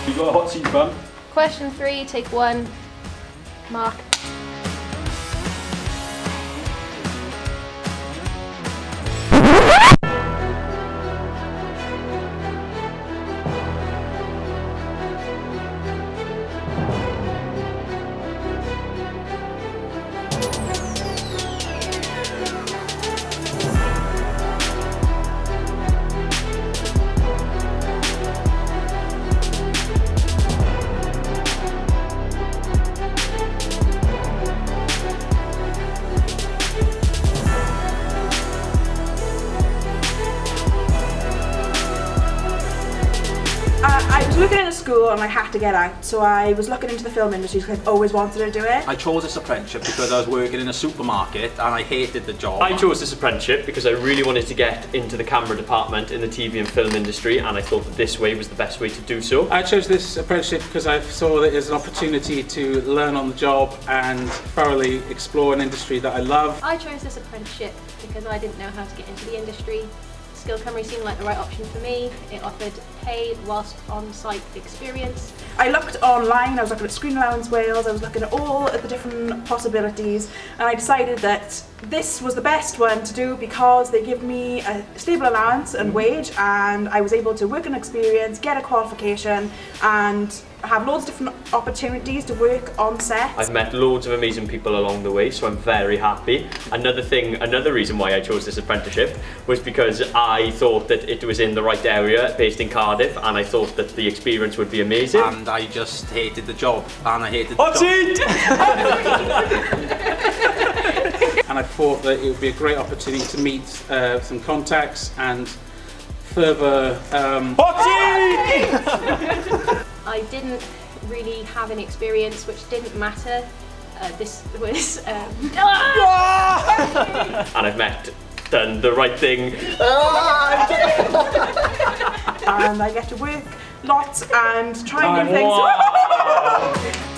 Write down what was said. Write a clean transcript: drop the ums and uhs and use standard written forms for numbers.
You got a hot seat, fam. Question 3, take 1. Mark. I was looking into school and I had to get out, so I was looking into the film industry because I've always wanted to do it. I chose this apprenticeship because I was working in a supermarket and I hated the job. I chose this apprenticeship because I really wanted to get into the camera department in the TV and film industry, and I thought that this way was the best way to do so. I chose this apprenticeship because I saw that as an opportunity to learn on the job and thoroughly explore an industry that I love. I chose this apprenticeship because I didn't know how to get into the industry. Skill Cymru seemed like the right option for me. It offered paid whilst on-site experience. I looked online, I was looking at Screen Allowance Wales, I was looking at all of the different possibilities, and I decided that this was the best one to do because they give me a stable allowance and wage, and I was able to work an experience, get a qualification, and have loads of different opportunities to work on set. I've met loads of amazing people along the way, so I'm very happy. Another reason why I chose this apprenticeship was because I thought that it was in the right area, based in Cardiff, and I thought that the experience would be amazing. And I just hated the job, and I hated the Hot job. seat! And I thought that it would be a great opportunity to meet some contacts and further I didn't really have any experience, which didn't matter. This was... And I've done the right thing. And I get to work lots and try new things.